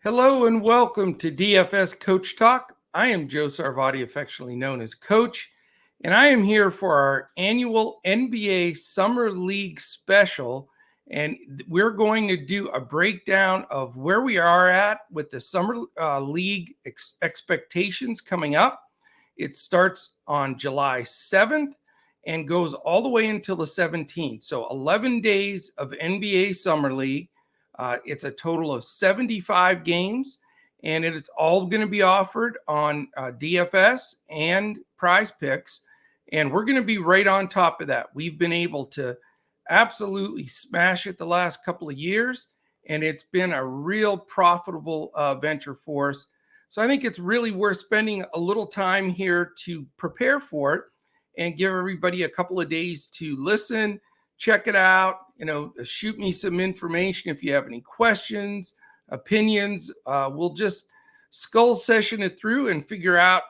Hello and welcome to DFS Coach Talk. I am Joe Sarvati, affectionately known as Coach, and I am here for our annual NBA Summer League special. And we're going to do a breakdown of where we are at with the Summer League expectations coming up. It starts on July 7th and goes all the way until the 17th. So 11 days of NBA Summer League. It's a total of 75 games, and it's all going to be offered on DFS and Prizepicks, and we're going to be right on top of that. We've been able to absolutely smash it the last couple of years, and it's been a real profitable venture for us. So I think it's really worth spending a little time here to prepare for it and give everybody a couple of days to listen, check it out, shoot me some information if you have any questions, opinions. We'll just skull session it through and figure out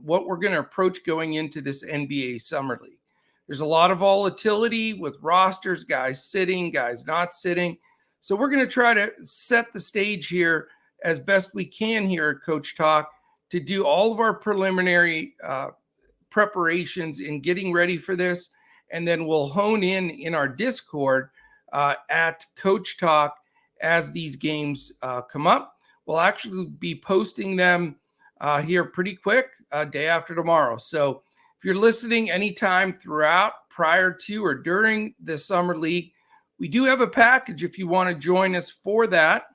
what we're going to approach going into this NBA Summer League. There's a lot of volatility with rosters, guys sitting, guys not sitting. So we're going to try to set the stage here as best we can here at Coach Talk to do all of our preliminary preparations in getting ready for this. And then we'll hone in our Discord at Coach Talk as these games come up. We'll actually be posting them here pretty quick, day after tomorrow. So if you're listening anytime throughout, prior to or during the Summer League, we do have a package if you want to join us for that.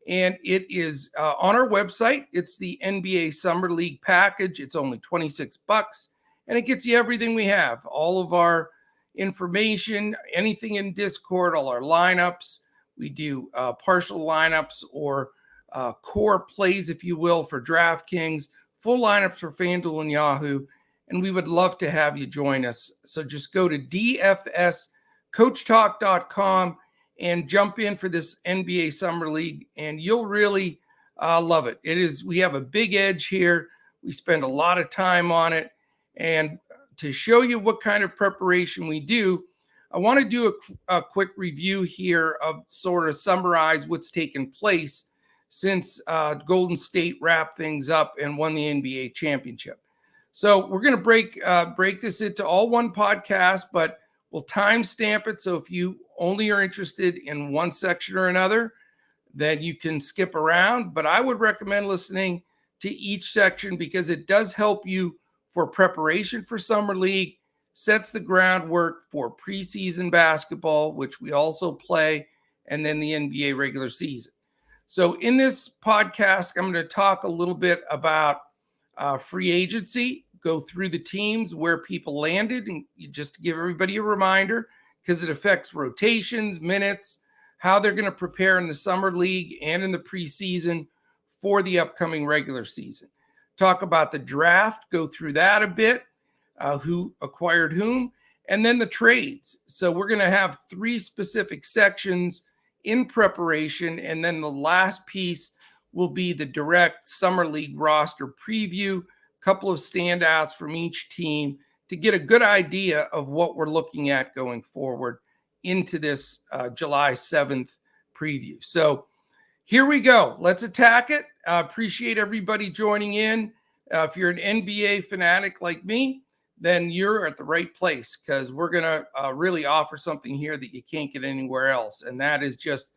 And it is on our website. It's the NBA Summer League package. It's only $26. And it gets you everything we have, all of our information, anything in Discord, all our lineups. We do partial lineups or core plays, if you will, for DraftKings, full lineups for FanDuel and Yahoo. And we would love to have you join us. So just go to dfscoachtalk.com and jump in for this NBA Summer League, and you'll really love it. We have a big edge here. We spend a lot of time on it. And to show you what kind of preparation we do, I want to do a quick review here of sort of summarize what's taken place since Golden State wrapped things up and won the NBA championship. So we're going to break this into all one podcast, but we'll timestamp it. So if you only are interested in one section or another, then you can skip around. But I would recommend listening to each section because it does help you for preparation for Summer League, sets the groundwork for preseason basketball, which we also play, and then the NBA regular season. So in this podcast, I'm going to talk a little bit about free agency, go through the teams, where people landed, and just to give everybody a reminder, because it affects rotations, minutes, how they're going to prepare in the Summer League and in the preseason for the upcoming regular season. Talk about the draft, go through that a bit, who acquired whom, and then the trades. So we're going to have three specific sections in preparation, and then the last piece will be the direct Summer League roster preview, a couple of standouts from each team to get a good idea of what we're looking at going forward into this July 7th preview. So here we go. Let's attack it. Appreciate everybody joining in. If you're an NBA fanatic like me, then you're at the right place because we're going to really offer something here that you can't get anywhere else. And that is just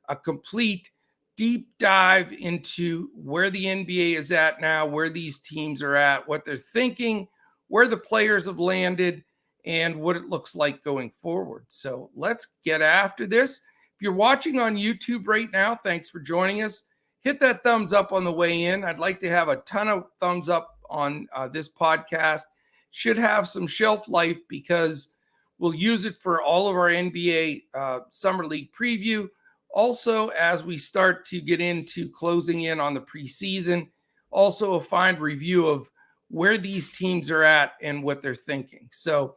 a complete deep dive into where the NBA is at now, where these teams are at, what they're thinking, where the players have landed, and what it looks like going forward. So let's get after this. If you're watching on YouTube right now, thanks for joining us. Hit that thumbs up on the way in. I'd like to have a ton of thumbs up on this podcast. Should have some shelf life because we'll use it for all of our NBA Summer League preview. Also, as we start to get into closing in on the preseason, also a fine review of where these teams are at and what they're thinking. So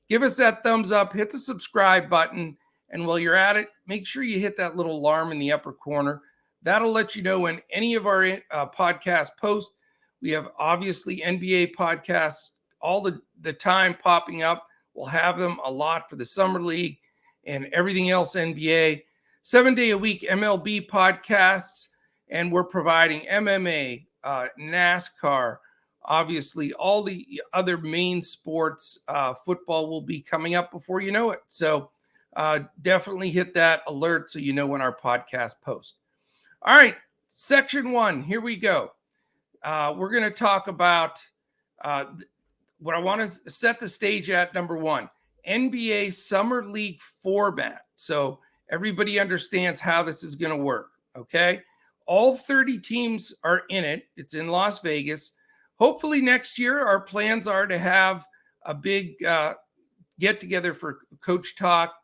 give us that thumbs up, hit the subscribe button, and while you're at it, make sure you hit that little alarm in the upper corner. That'll let you know when any of our podcasts post. We have obviously NBA podcasts all the time popping up. We'll have them a lot for the Summer League and everything else NBA. 7-day-a-week MLB podcasts. And we're providing MMA, NASCAR, obviously all the other main sports. Football will be coming up before you know it. So definitely hit that alert so you know when our podcast posts. All right, section 1, here we go. We're going to talk about what I want to set the stage at. Number 1, NBA Summer League format. So everybody understands how this is going to work, okay? All 30 teams are in it. It's in Las Vegas. Hopefully next year, our plans are to have a big get together for Coach Talk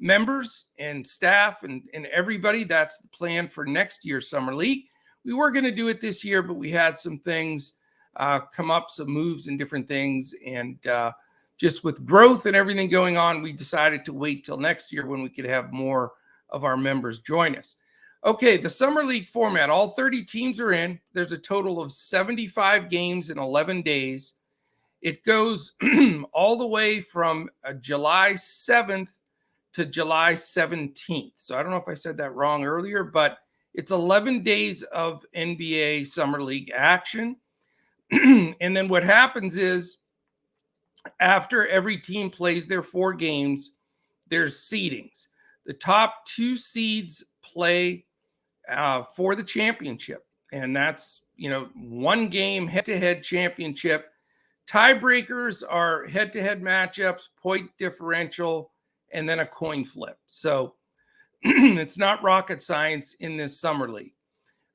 members and staff and everybody. That's the plan for next year's Summer League. We were going to do it this year, but we had some things come up, some moves and different things. And just with growth and everything going on, we decided to wait till next year when we could have more of our members join us. Okay, the Summer League format, all 30 teams are in. There's a total of 75 games in 11 days. It goes all the way from July 7th to July 17th. So I don't know if I said that wrong earlier, but it's 11 days of NBA Summer League action. And then what happens is after every team plays their 4 games, there's seedings. The top 2 seeds play for the championship. And that's, 1 game head-to-head championship. Tiebreakers are head-to-head matchups, point differential, and then a coin flip. So it's not rocket science in this Summer League.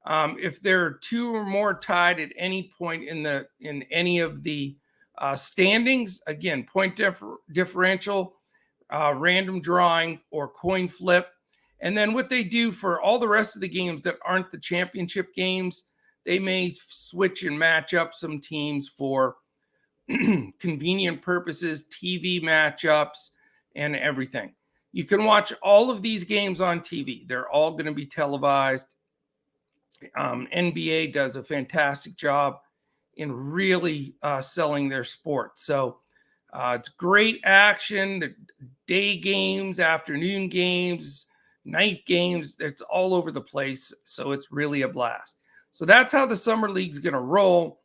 If there are 2 or more tied at any point in any of the standings, again, point differential, random drawing, or coin flip. And then what they do for all the rest of the games that aren't the championship games, they may switch and match up some teams for convenient purposes, TV matchups, and everything. You can watch all of these games on TV. They're all going to be televised. NBA does a fantastic job in really selling their sport. So it's great action, day games, afternoon games, night games. It's all over the place. So it's really a blast. So that's how the Summer League's going to roll.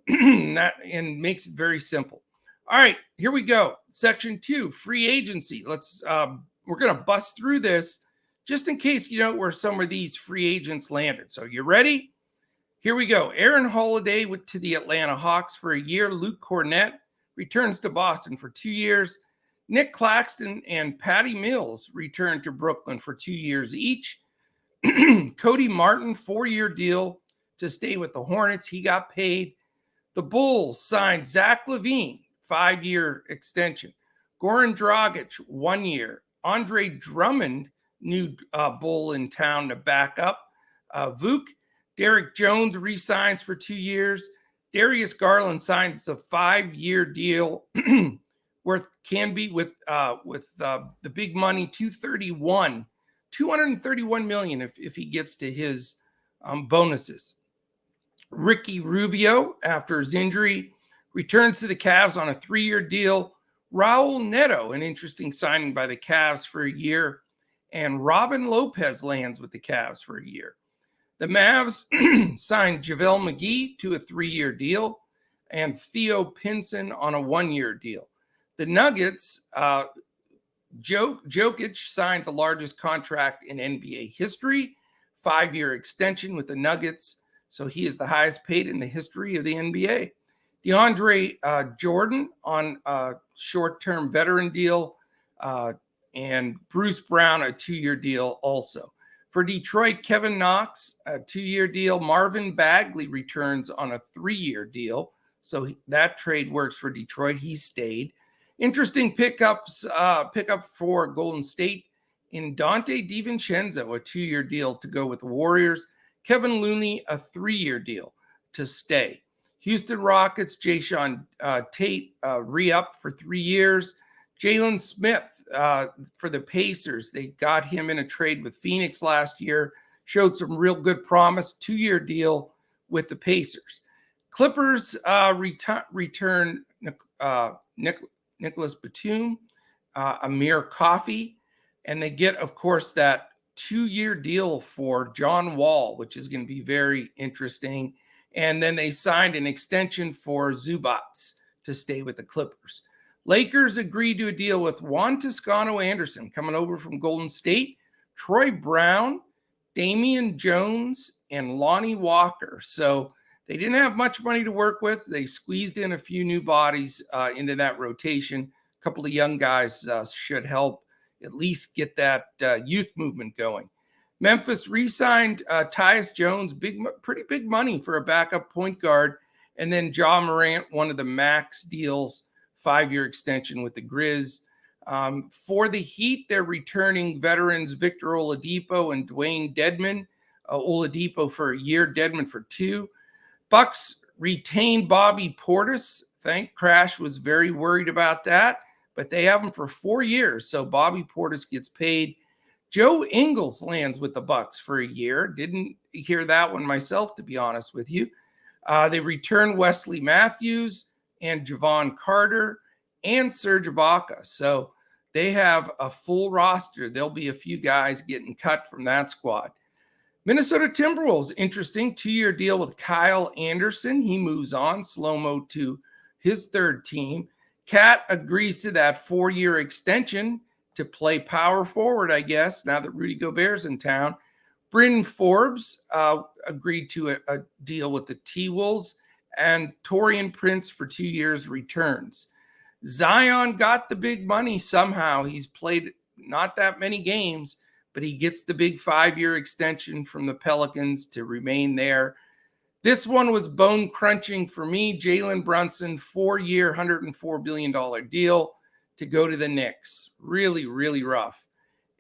And makes it very simple. All right, here we go. Section 2, free agency. We're going to bust through this just in case you know where some of these free agents landed. So you ready? Here we go. Aaron Holiday went to the Atlanta Hawks for a year. Luke Cornett returns to Boston for 2 years. Nick Claxton and Patty Mills returned to Brooklyn for 2 years each. Cody Martin, 4-year deal to stay with the Hornets. He got paid. The Bulls signed Zach LaVine, 5-year extension. Goran Dragic, 1 year. Andre Drummond, new Bull in town to back up. Vuk. Derek Jones re-signs for 2 years. Darius Garland signs a 5-year deal worth can be with the big money, $231 million if he gets to his bonuses. Ricky Rubio, after his injury, returns to the Cavs on a 3-year deal. Raul Neto, an interesting signing by the Cavs for a year. And Robin Lopez lands with the Cavs for a year. The Mavs signed JaVale McGee to a 3-year deal and Theo Pinson on a 1-year deal. The Nuggets, Jokic signed the largest contract in NBA history, 5-year extension with the Nuggets. So he is the highest paid in the history of the NBA. DeAndre Jordan on a short-term veteran deal, and Bruce Brown, a 2-year deal also. For Detroit, Kevin Knox, a 2-year deal. Marvin Bagley returns on a 3-year deal. So that trade works for Detroit. He stayed. Interesting pickup for Golden State in Dante DiVincenzo, a 2-year deal to go with the Warriors. Kevin Looney, a 3-year deal to stay. Houston Rockets, Jayshawn Tate, re-up for 3 years. Jalen Smith for the Pacers. They got him in a trade with Phoenix last year. Showed some real good promise. 2-year deal with the Pacers. Clippers return Nicholas Batum, Amir Coffey, and they get, of course, that 2-year deal for John Wall, which is going to be very interesting. And then they signed an extension for Zubats to stay with the Clippers. Lakers agreed to a deal with Juan Toscano Anderson coming over from Golden State, Troy Brown, Damian Jones, and Lonnie Walker. So they didn't have much money to work with. They squeezed in a few new bodies into that rotation. A couple of young guys should help at least get that youth movement going. Memphis re-signed Tyus Jones, pretty big money for a backup point guard. And then Ja Morant, one of the max deals, 5-year extension with the Grizz. For the Heat, they're returning veterans Victor Oladipo and Dwayne Dedmon. Oladipo for a year, Dedmon for 2. Bucks retained Bobby Portis. Crash was very worried about that, but they have him for 4 years. So Bobby Portis gets paid. Joe Ingles lands with the Bucks for a year. Didn't hear that one myself, to be honest with you. They return Wesley Matthews and Javon Carter and Serge Ibaka. So they have a full roster. There'll be a few guys getting cut from that squad. Minnesota Timberwolves, interesting 2-year deal with Kyle Anderson. He moves on, slow-mo to his 3rd team. Cat agrees to that 4-year extension to play power forward, I guess, now that Rudy Gobert's in town. Bryn Forbes agreed to a deal with the T-Wolves, and Taurean Prince for 2 years returns. Zion got the big money somehow. He's played not that many games, but he gets the big 5-year extension from the Pelicans to remain there. This one was bone crunching for me. Jalen Brunson, 4-year, $104 billion deal to go to the Knicks. Really, really rough.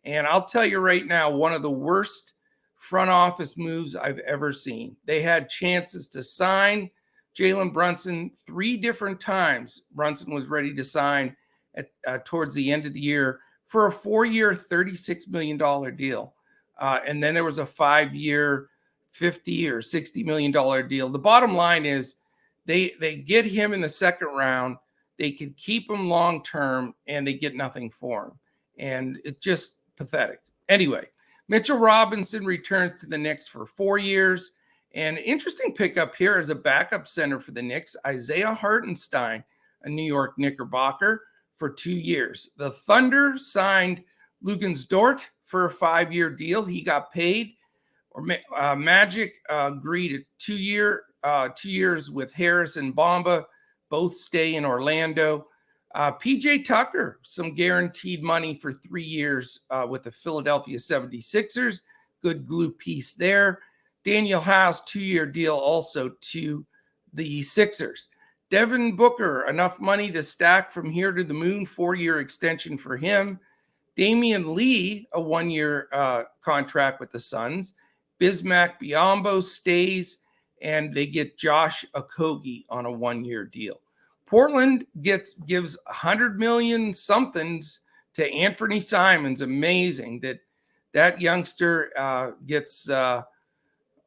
And I'll tell you right now, one of the worst front office moves I've ever seen. They had chances to sign Jalen Brunson 3 different times. Brunson was ready to sign towards the end of the year for a 4-year, $36 million deal. And then there was a 5-year, $50 or $60 million deal. The bottom line is they get him in the second round. They could keep him long-term, and they get nothing for him. And it's just pathetic. Anyway, Mitchell Robinson returns to the Knicks for 4 years. And interesting pickup here as a backup center for the Knicks, Isaiah Hartenstein, a New York Knickerbocker, for 2 years. The Thunder signed Lugens Dort for a 5-year deal. He got paid. Magic agreed to 2 years with Harris and Bamba. Both stay in Orlando. PJ Tucker, some guaranteed money for 3 years with the Philadelphia 76ers. Good glue piece there. Daniel House, 2-year deal also to the Sixers. Devin Booker, enough money to stack from here to the moon, 4-year extension for him. Damian Lee, a 1-year contract with the Suns. Bismack Biyombo stays, and they get Josh Okogie on a 1-year deal. Portland gives $100 million somethings to Anthony Simons. Amazing that youngster gets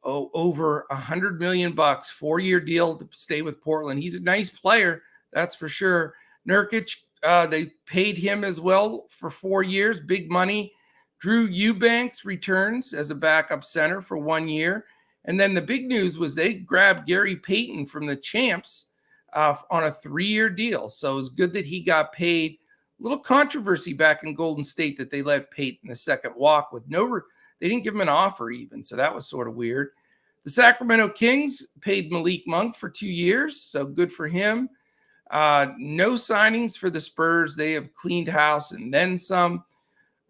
over $100 million, 4-year deal to stay with Portland. He's a nice player, that's for sure. Nurkic, they paid him as well for 4 years, big money. Drew Eubanks returns as a backup center for 1 year. And then the big news was they grabbed Gary Payton from the Champs on a 3-year deal. So it was good that he got paid. A little controversy back in Golden State that they let Payton the second walk with they didn't give him an offer even. So that was sort of weird. The Sacramento Kings paid Malik Monk for 2 years. So good for him. No signings for the Spurs. They have cleaned house and then some.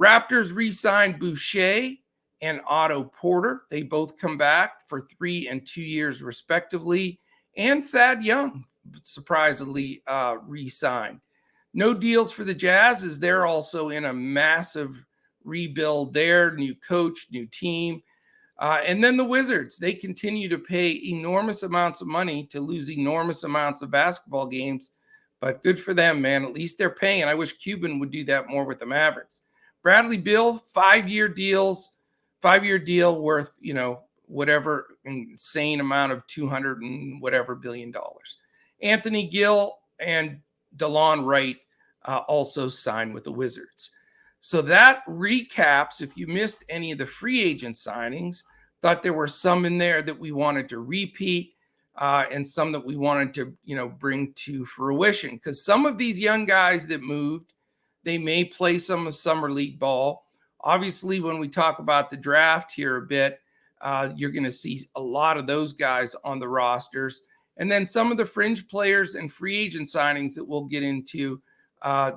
Raptors re-signed Boucher and Otto Porter. They both come back for 3 and 2 years respectively. And Thad Young, surprisingly, re-signed. No deals for the Jazz, as they're also in a massive rebuild there. New coach, new team. And then the Wizards, they continue to pay enormous amounts of money to lose enormous amounts of basketball games. But good for them, man. At least they're paying. I wish Cuban would do that more with the Mavericks. Bradley Beal, 5-year deals, 5-year deal worth, whatever insane amount of $200 and whatever billion. Anthony Gill and DeLon Wright also signed with the Wizards. So that recaps, if you missed any of the free agent signings, thought there were some in there that we wanted to repeat and some that we wanted to, bring to fruition. Because some of these young guys that moved, they may play some of summer league ball. Obviously, when we talk about the draft here a bit, you're going to see a lot of those guys on the rosters. And then some of the fringe players and free agent signings that we'll get into,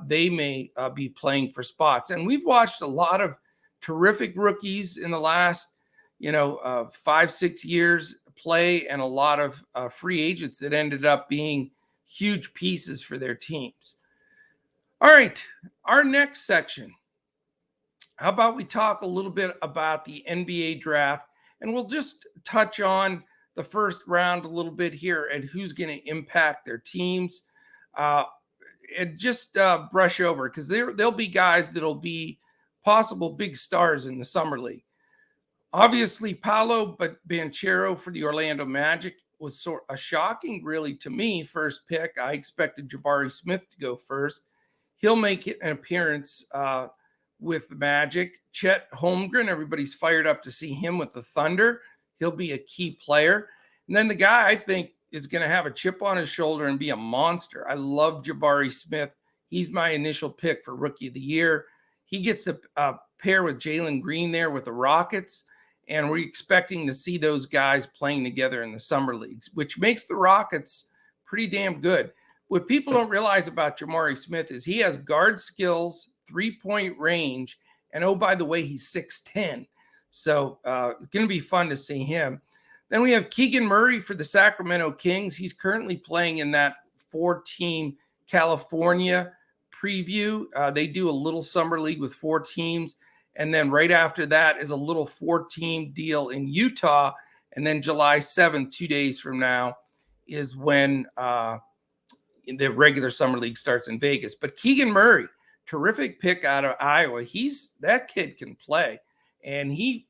they may be playing for spots. And we've watched a lot of terrific rookies in the last, 5-6 years play, and a lot of free agents that ended up being huge pieces for their teams. All right, our next section. How about we talk a little bit about the NBA draft, and we'll just touch on the first round a little bit here and who's going to impact their teams. And just brush over, because there'll be guys that'll be possible big stars in the summer league. Obviously, Paolo Banchero for the Orlando Magic was sort of shocking, really, to me. First pick, I expected Jabari Smith to go first. He'll make an appearance with the Magic. Chet Holmgren, everybody's fired up to see him with the Thunder. He'll be a key player. And then the guy I think is going to have a chip on his shoulder and be a monster. I love Jabari Smith. He's my initial pick for Rookie of the Year. He gets to pair with Jalen Green there with the Rockets, and we're expecting to see those guys playing together in the summer leagues, which makes the Rockets pretty damn good. What people don't realize about Jabari Smith is he has guard skills, three-point range, and oh, by the way, he's 6'10". So it's going to be fun to see him. Then we have Keegan Murray for the Sacramento Kings. He's currently playing in that 4-team California preview. They do a little summer league with 4 teams. And then right after that is a little 4-team deal in Utah. And then July 7th, 2 days from now, is when the regular summer league starts in Vegas. But Keegan Murray, terrific pick out of Iowa. That kid can play. And they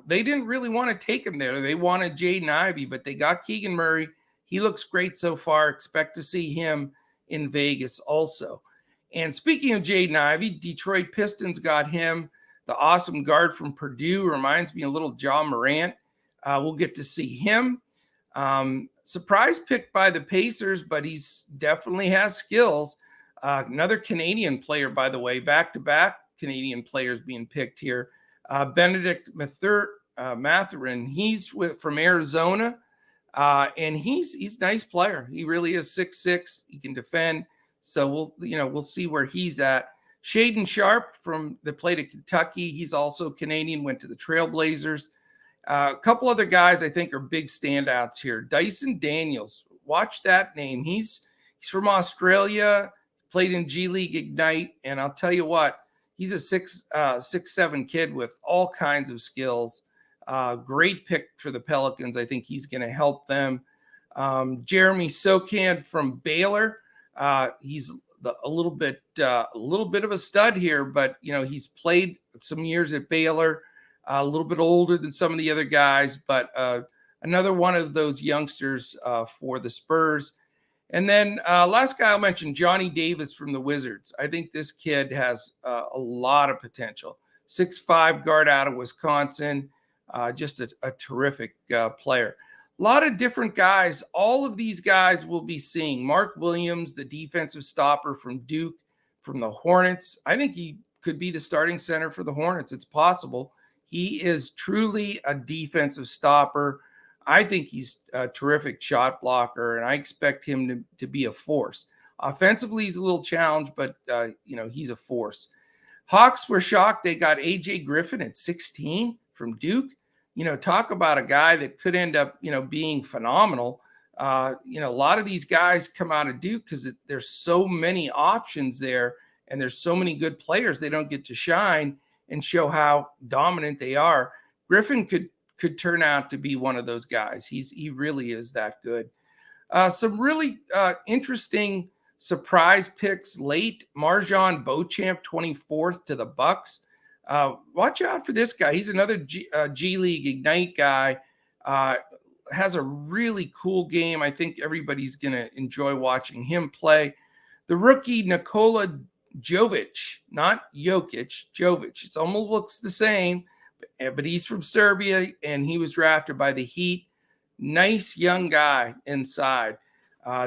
didn't really want to take him there. They wanted Jaden Ivey, but they got Keegan Murray. He looks great so far. Expect to see him in Vegas also. And speaking of Jaden Ivey, Detroit Pistons got him. The awesome guard from Purdue reminds me a little John Morant. We'll get to see him. Surprise pick by the Pacers, but he's definitely has skills. Another Canadian player, by the way, back-to-back Canadian players being picked here. Benedict Mathurin, he's from Arizona, and he's a nice player. He really is 6'6". He can defend. So we'll see where he's at. Shaden Sharp that played at Kentucky. He's also Canadian, went to the Trailblazers. A couple other guys I think are big standouts here. Dyson Daniels, watch that name. He's from Australia, played in G League Ignite, and I'll tell you what, he's a 6'7" kid with all kinds of skills. Great pick for the Pelicans. I think he's going to help them. Jeremy Sochan from Baylor. He's a little bit of a stud here, but he's played some years at Baylor. A little bit older than some of the other guys, but another one of those youngsters for the Spurs. And then last guy I'll mention, Johnny Davis from the Wizards. I think this kid has a lot of potential. 6'5" guard out of Wisconsin, just a terrific player. A lot of different guys. All of these guys we'll be seeing. Mark Williams, the defensive stopper from Duke, from the Hornets. I think he could be the starting center for the Hornets. It's possible. He is truly a defensive stopper. I think he's a terrific shot blocker, and I expect him to be a force. Offensively, he's a little challenged, but, he's a force. Hawks were shocked they got A.J. Griffin at 16 from Duke. Talk about a guy that could end up, being phenomenal. A lot of these guys come out of Duke because there's so many options there, and there's so many good players. They don't get to shine and show how dominant they are. Griffin could turn out to be one of those guys. He really is that good. Some really interesting surprise picks late. Marjon Beauchamp, 24th to the Bucks. Watch out for this guy. He's another G League Ignite guy. Has a really cool game. I think everybody's going to enjoy watching him play. The rookie Nikola Jovic, not Jokic, Jovic. It almost looks the same, but he's from Serbia, and he was drafted by the Heat. Nice young guy inside.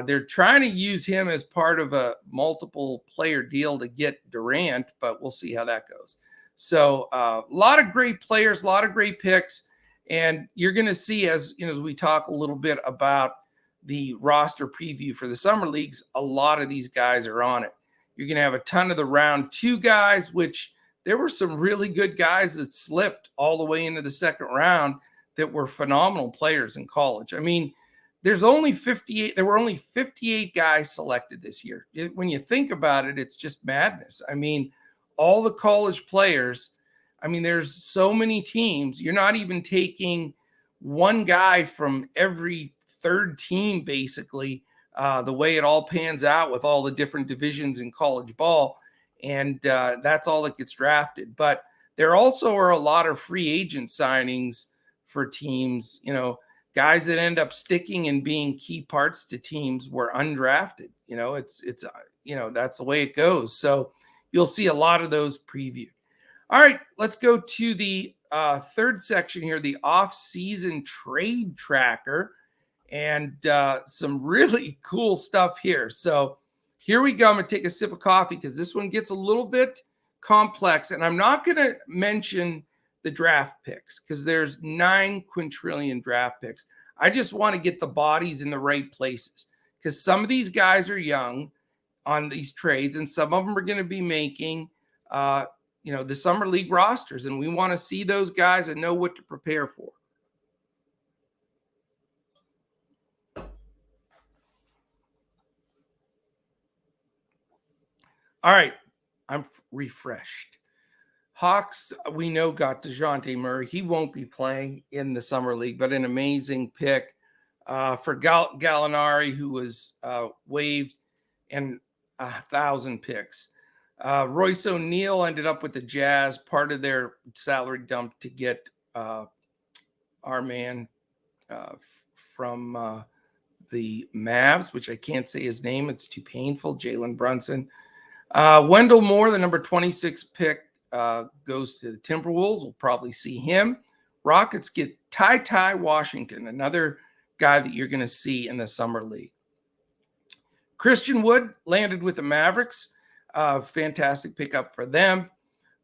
They're trying to use him as part of a multiple player deal to get Durant, but we'll see how that goes. So a lot of great players, a lot of great picks. And you're going to see, as you know, as we talk a little bit about the roster preview for the summer leagues, a lot of these guys are on it. You're going to have a ton of the round 2 guys, which there were some really good guys that slipped all the way into the second round that were phenomenal players in college. I mean, there were only 58 guys selected this year. When you think about it, it's just madness. I mean, all the college players, I mean, there's so many teams. You're not even taking one guy from every third team, basically, the way it all pans out with all the different divisions in college ball. And that's all that gets drafted. But there also are a lot of free agent signings for teams, you know, guys that end up sticking and being key parts to teams were undrafted. You know, it's you know, that's the way it goes. So you'll see a lot of those previewed. All right, let's go to the third section here, the off-season trade tracker, and some really cool stuff here. So here we go. I'm going to take a sip of coffee because this one gets a little bit complex, and I'm not going to mention the draft picks because there's 9 quintillion draft picks. I just want to get the bodies in the right places because some of these guys are young on these trades, and some of them are going to be making, you know, the summer league rosters, and we want to see those guys and know what to prepare for. All right, I'm refreshed. Hawks, we know, got DeJounte Murray. He won't be playing in the summer league, but an amazing pick for Gallinari, who was waived, and 1,000 picks. Royce O'Neal ended up with the Jazz, part of their salary dump to get our man from the Mavs, which I can't say his name. It's too painful. Jalen Brunson. Wendell Moore, the number 26 pick, goes to the Timberwolves. We'll probably see him. Rockets get Ty Washington, another guy that you're going to see in the summer league. Christian Wood landed with the Mavericks. Fantastic pickup for them.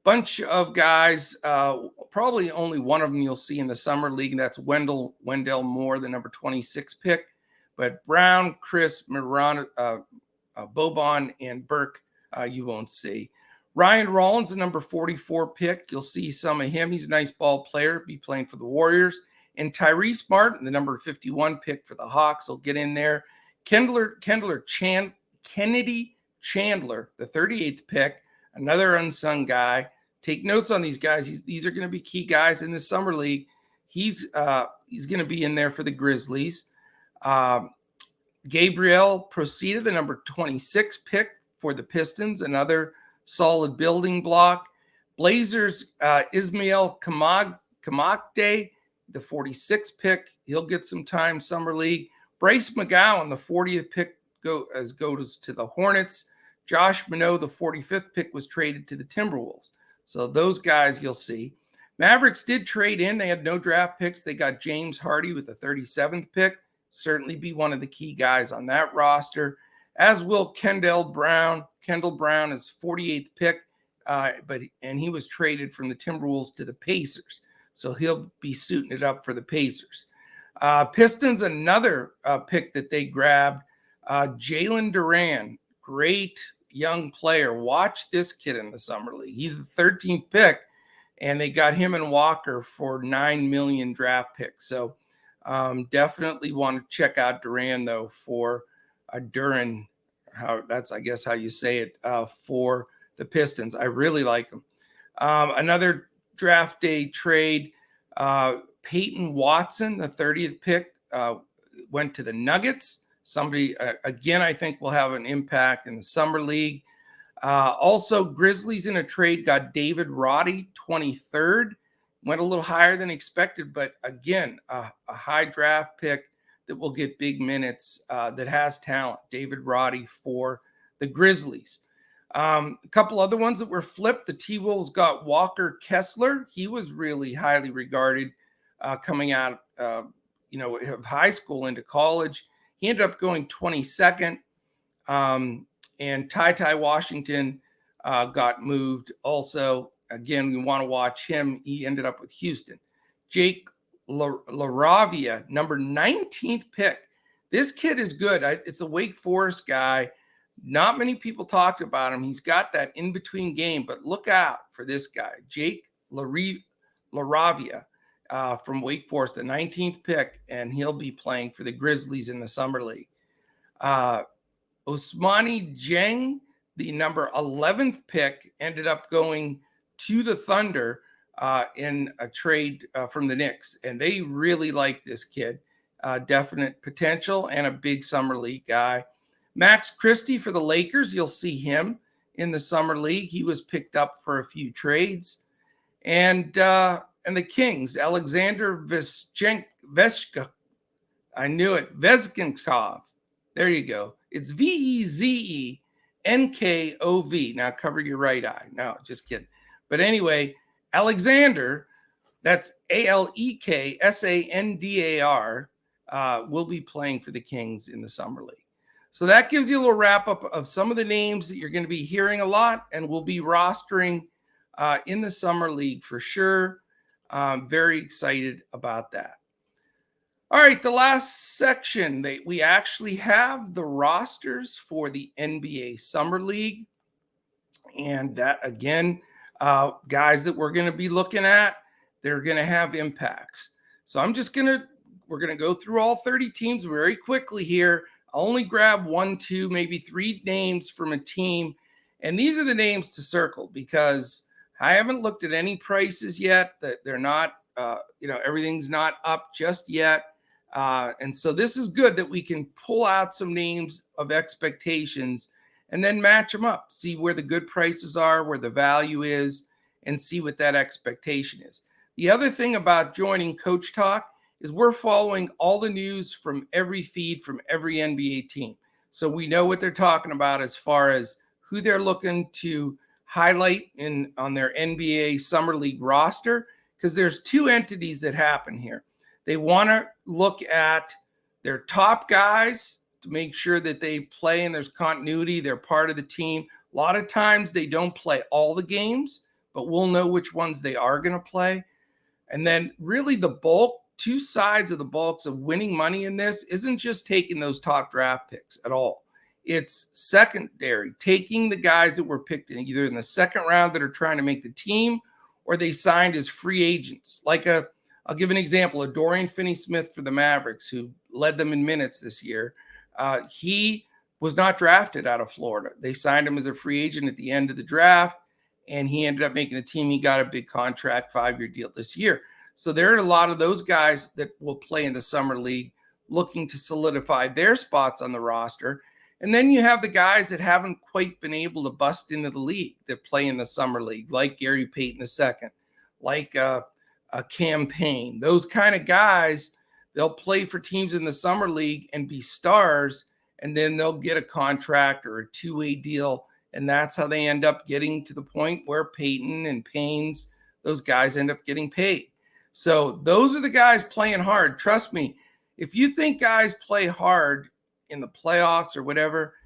Bunch of guys, probably only one of them you'll see in the summer league, and that's Wendell Moore, the number 26 pick. But Brown, Chris, Moran, Boban, and Burke, you won't see. Ryan Rollins, the number 44 pick. You'll see some of him. He's a nice ball player, be playing for the Warriors. And Tyrese Martin, the number 51 pick for the Hawks, will get in there. Kennedy Chandler, the 38th pick, another unsung guy. Take notes on these guys. These are going to be key guys in the summer league. He's going to be in there for the Grizzlies. Gabriel Procida, the number 26 pick for the Pistons, another solid building block. Blazers, Ismail Kamakde, the 46th pick. He'll get some time summer league. Bryce McGowan, the 40th pick, goes to the Hornets. Josh Minot, the 45th pick, was traded to the Timberwolves. So those guys you'll see. Mavericks did trade in. They had no draft picks. They got James Hardy with the 37th pick. Certainly be one of the key guys on that roster, as will Kendall Brown. Kendall Brown is 48th pick, and he was traded from the Timberwolves to the Pacers. So he'll be suiting it up for the Pacers. Pistons, another pick that they grabbed, Jalen Duran, great young player. Watch this kid in the summer league. He's the 13th pick, and they got him and Walker for $9 million draft picks. So definitely want to check out Duran, though, for Duran. That's, I guess, how you say it, for the Pistons. I really like him. Another draft day trade, Peyton Watson, the 30th pick, went to the Nuggets. Somebody, again, I think will have an impact in the summer league. Also, Grizzlies in a trade got David Roddy, 23rd. Went a little higher than expected, but again, a high draft pick that will get big minutes, that has talent. David Roddy for the Grizzlies. A couple other ones that were flipped. The T-Wolves got Walker Kessler. He was really highly regarded coming out, of high school into college. He ended up going 22nd. And Ty Washington got moved also. Again, we want to watch him. He ended up with Houston. Jake LaRavia, number 19th pick. This kid is good. It's the Wake Forest guy. Not many people talked about him. He's got that in-between game, but look out for this guy, Jake LaRavia from Wake Forest, the 19th pick, and he'll be playing for the Grizzlies in the Summer League. Ousmane Dieng, the number 11th pick, ended up going to the Thunder in a trade from the Knicks, and they really like this kid. Definite potential and a big Summer League guy. Max Christie for the Lakers, you'll see him in the Summer League. He was picked up for a few trades. And the Kings, Alexander Veshka. I knew it. Vezgenkov. There you go. It's Vezenkov. Now cover your right eye. No, just kidding. But anyway, Alexander, that's Aleksandar, will be playing for the Kings in the Summer League. So that gives you a little wrap up of some of the names that you're going to be hearing a lot and we'll be rostering in the Summer League for sure. Very excited about that. All right, the last section, we actually have the rosters for the NBA Summer League. And that, again, guys that we're going to be looking at, they're going to have impacts. So we're going to go through all 30 teams very quickly here. I'll only grab 1, 2, maybe 3 names from a team. And these are the names to circle because I haven't looked at any prices yet. That they're not, everything's not up just yet. And so this is good that we can pull out some names of expectations and then match them up, see where the good prices are, where the value is, and see what that expectation is. The other thing about joining Coach Talk is we're following all the news from every feed from every NBA team. So we know what they're talking about as far as who they're looking to highlight on their NBA Summer League roster, because there's 2 entities that happen here. They want to look at their top guys to make sure that they play and there's continuity. They're part of the team. A lot of times they don't play all the games, but we'll know which ones they are going to play. And then really the bulk, 2 sides of the bulks of winning money in this isn't just taking those top draft picks at all. It's secondary, taking the guys that were picked in either in the second round that are trying to make the team or they signed as free agents. I'll give an example, a Dorian Finney-Smith for the Mavericks who led them in minutes this year. He was not drafted out of Florida. They signed him as a free agent at the end of the draft, and he ended up making the team. He got a big contract, 5-year deal this year. So there are a lot of those guys that will play in the Summer League looking to solidify their spots on the roster. And then you have the guys that haven't quite been able to bust into the league that play in the Summer League, like Gary Payton II, like a Campaign. Those kind of guys, they'll play for teams in the Summer League and be stars, and then they'll get a contract or a 2-way deal. And that's how they end up getting to the point where Payton and Paynes, those guys end up getting paid. So those are the guys playing hard. Trust me, if you think guys play hard in the playoffs or whatever,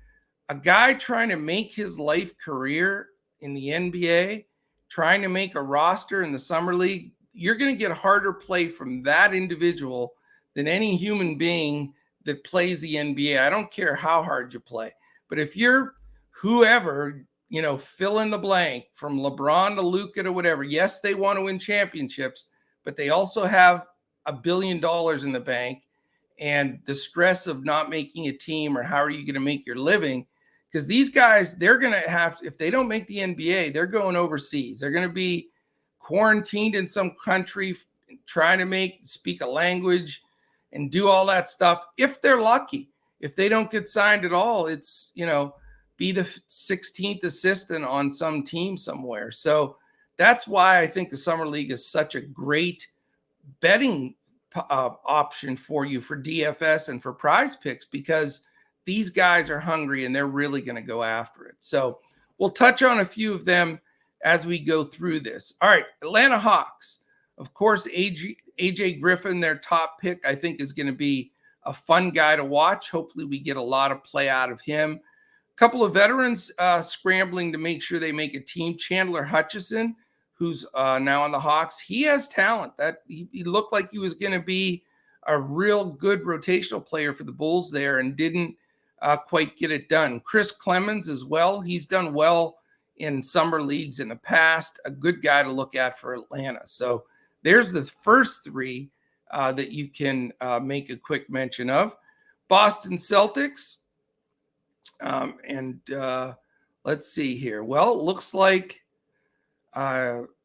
a guy trying to make his life career in the NBA, trying to make a roster in the Summer League, you're going to get harder play from that individual than any human being that plays the NBA. I don't care how hard you play. But if you're whoever, fill in the blank from LeBron to Luka to whatever, yes, they want to win championships, but they also have $1 billion in the bank and the stress of not making a team or how are you going to make your living? Because these guys, they're going to have, if they don't make the NBA, they're going overseas. They're going to be quarantined in some country, trying to speak a language and do all that stuff. If they're lucky, if they don't get signed at all, it's, be the 16th assistant on some team somewhere. So that's why I think the Summer League is such a great betting option for you for DFS and for Prize Picks, because these guys are hungry and they're really going to go after it. So we'll touch on a few of them as we go through this. All right, Atlanta Hawks. Of course, AJ Griffin, their top pick, I think is going to be a fun guy to watch. Hopefully we get a lot of play out of him. A couple of veterans scrambling to make sure they make a team. Chandler Hutchison, who's now on the Hawks. He has talent. He looked like he was going to be a real good rotational player for the Bulls there and didn't quite get it done. Chris Clemens as well. He's done well in summer leagues in the past. A good guy to look at for Atlanta. So there's the first three that you can make a quick mention of. Boston Celtics. Let's see here. Well, it looks like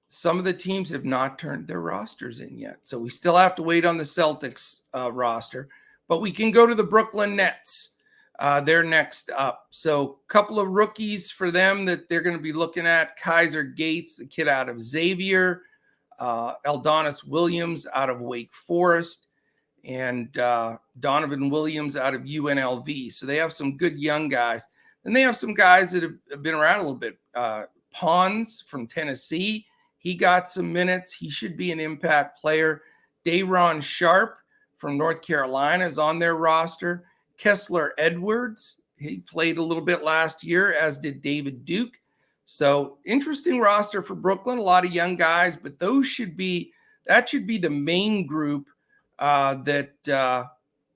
some of the teams have not turned their rosters in yet. So we still have to wait on the Celtics roster. But we can go to the Brooklyn Nets. They're next up. So a couple of rookies for them that they're going to be looking at. Kaiser Gates, the kid out of Xavier. Eldonis Williams out of Wake Forest. And Donovan Williams out of UNLV. So they have some good young guys. And they have some guys that have been around a little bit. Pons from Tennessee. He got some minutes. He should be an impact player. Day'Ron Sharp from North Carolina is on their roster. Kessler Edwards, he played a little bit last year, as did David Duke. So interesting roster for Brooklyn. A lot of young guys, but that should be the main group that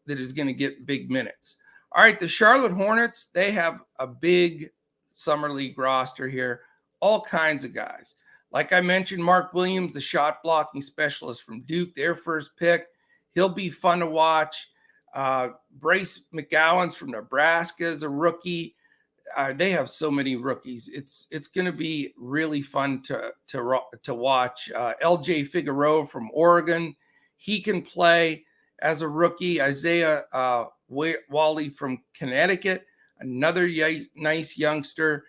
is going to get big minutes. All right, the Charlotte Hornets, they have a big summer league roster here. All kinds of guys. Like I mentioned, Mark Williams, the shot blocking specialist from Duke, their first pick. He'll be fun to watch. Bryce McGowan's from Nebraska is a rookie. They have so many rookies. It's going to be really fun to watch. LJ Figueroa from Oregon, he can play as a rookie. Isaiah Wally from Connecticut, another nice youngster.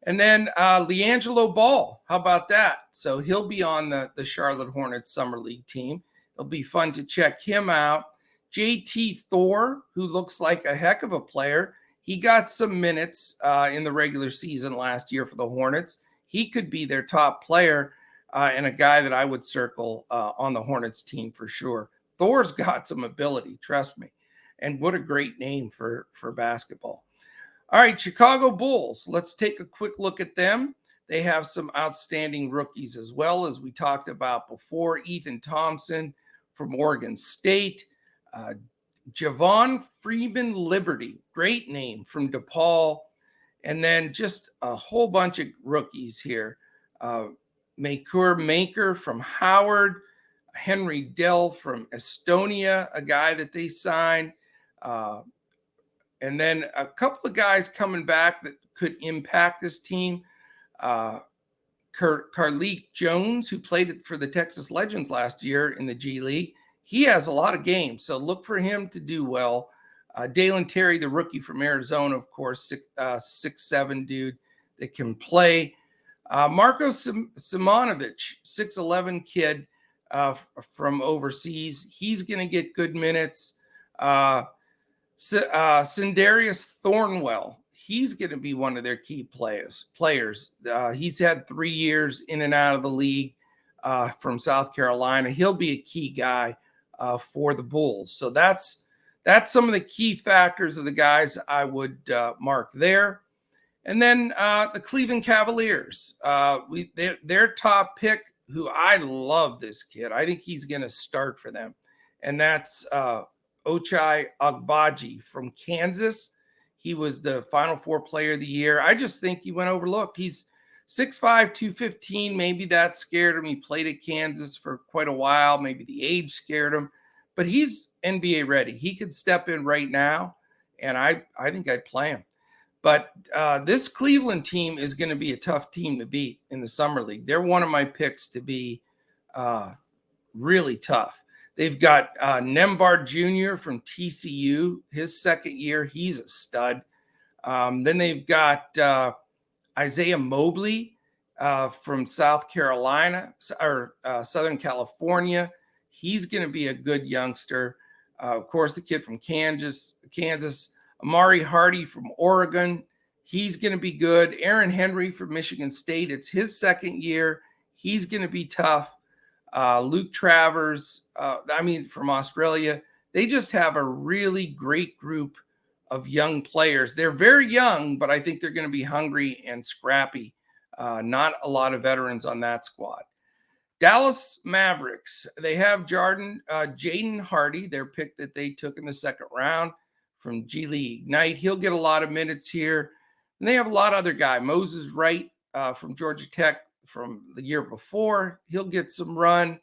And then LiAngelo Ball, how about that? So he'll be on the Charlotte Hornets Summer League team. It'll be fun to check him out. JT Thor, who looks like a heck of a player. He got some minutes in the regular season last year for the Hornets. He could be their top player and a guy that I would circle on the Hornets team for sure. Thor's got some ability, trust me. And what a great name for basketball. All right, Chicago Bulls. Let's take a quick look at them. They have some outstanding rookies as well, as we talked about before. Ethan Thompson from Oregon State. Javon Freeman Liberty, great name, from DePaul. And then just a whole bunch of rookies here. Makur Maker from Howard. Henry Dell from Estonia, a guy that they signed. And then a couple of guys coming back that could impact this team. Carlik Jones, who played for the Texas Legends last year in the G League. He has a lot of games, so look for him to do well. Dalen Terry, the rookie from Arizona, of course, 6'7" dude that can play. Marko Simonovic, 6'11" kid from overseas. He's going to get good minutes. Sindarius Thornwell, he's going to be one of their key players. He's had 3 years in and out of the league from South Carolina. He'll be a key guy for the Bulls. So that's some of the key factors of the guys I would mark there. And then the Cleveland Cavaliers, their top pick, who I love this kid. I think he's going to start for them. And that's Ochai Agbaji from Kansas. He was the Final Four player of the year. I just think he went overlooked. He's 6'5", 215. Maybe that scared him. He played at Kansas for quite a while. Maybe the age scared him. But he's NBA ready. He could step in right now, and I think I'd play him. But this Cleveland team is going to be a tough team to beat in the Summer League. They're one of my picks to be really tough. They've got Nembhard Jr. from TCU, his second year. He's a stud. Then they've got Isaiah Mobley from South Carolina or Southern California. He's going to be a good youngster. Of course, the kid from Kansas. Amari Hardy from Oregon. He's going to be good. Aaron Henry from Michigan State. It's his second year. He's going to be tough. Luke Travers, from Australia. They just have a really great group of young players. They're very young, but I think they're going to be hungry and scrappy. Not a lot of veterans on that squad. Dallas Mavericks, they have Jaden Hardy, their pick that they took in the second round from G League Ignite. He'll get a lot of minutes here. And they have a lot of other guys. Moses Wright from Georgia Tech from the year before. He'll get some run,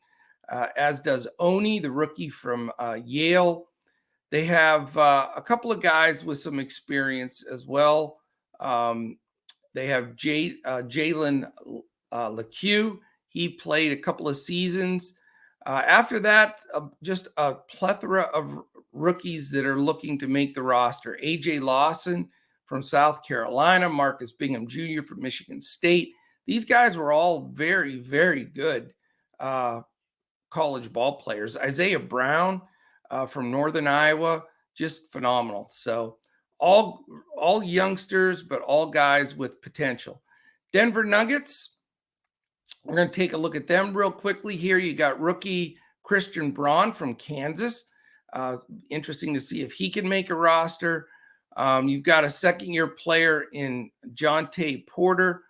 as does Oni, the rookie from Yale. They have a couple of guys with some experience as well. They have Jalen LeCue. He played a couple of seasons. After that, just a plethora of rookies that are looking to make the roster. A.J. Lawson from South Carolina, Marcus Bingham Jr. from Michigan State. These guys were all very, very good college ball players. Isaiah Brown from Northern Iowa, just phenomenal. So all youngsters, but all guys with potential. Denver Nuggets, we're going to take a look at them real quickly here. You got rookie Christian Braun from Kansas. Interesting to see if he can make a roster. You've got a second-year player in Jonte Porter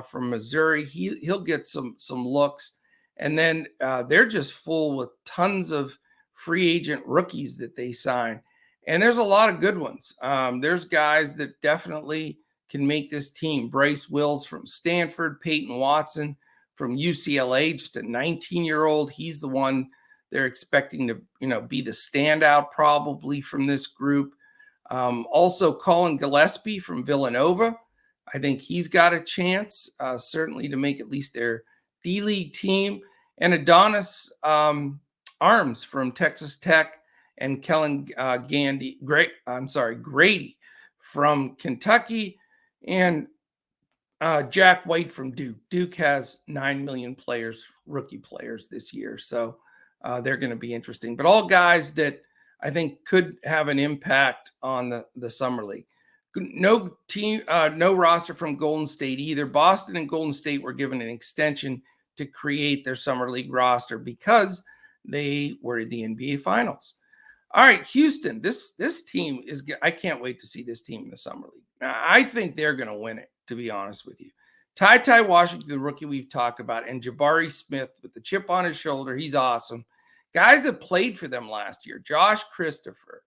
from Missouri. He'll get some looks. And then they're just full with tons of free agent rookies that they sign. And there's a lot of good ones. There's guys that definitely can make this team. Bryce Wills from Stanford, Peyton Watson from UCLA, just a 19-year-old. He's the one they're expecting to, be the standout probably from this group. Also, Colin Gillespie from Villanova. I think he's got a chance, certainly to make at least their D-League team. And Adonis Arms from Texas Tech, and Kellen Grady from Kentucky, and Jack White from Duke. Duke has 9 million rookie players this year, so they're going to be interesting. But all guys that I think could have an impact on the summer league. No roster from Golden State either. Boston and Golden State were given an extension to create their summer league roster because they were in the NBA Finals. All right, Houston. This team is. I can't wait to see this team in the summer league. Now, I think they're going to win it, to be honest with you. Ty Washington, the rookie we've talked about, and Jabari Smith with the chip on his shoulder. He's awesome. Guys that played for them last year: Josh Christopher,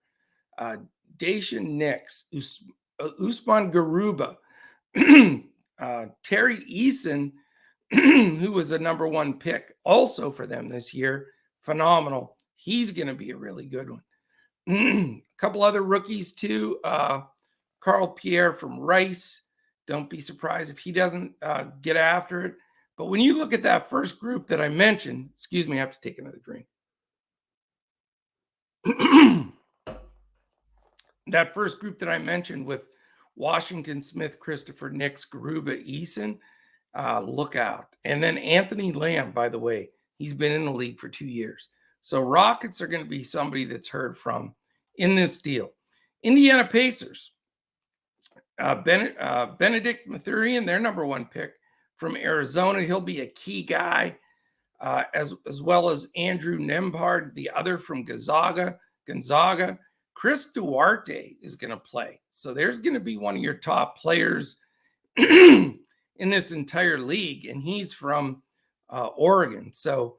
Dacian Nix, Usman Garuba, Terry Eason, who was a number 1 pick also for them this year. Phenomenal. He's going to be a really good one. A couple other rookies too. Carl Pierre from Rice. Don't be surprised if he doesn't get after it. But when you look at that first group that I mentioned, excuse me, I have to take another drink. That first group that I mentioned with Washington, Smith, Christopher, Nix, Garuba, Eason, look out. And then Anthony Lamb, by the way, he's been in the league for 2 years. So Rockets are going to be somebody that's heard from in this deal. Indiana Pacers, Benedict Mathurin, their number 1 pick from Arizona. He'll be a key guy, as well as Andrew Nembhard, the other from Gonzaga. Chris Duarte is going to play. So there's going to be one of your top players in this entire league, and he's from Oregon. So,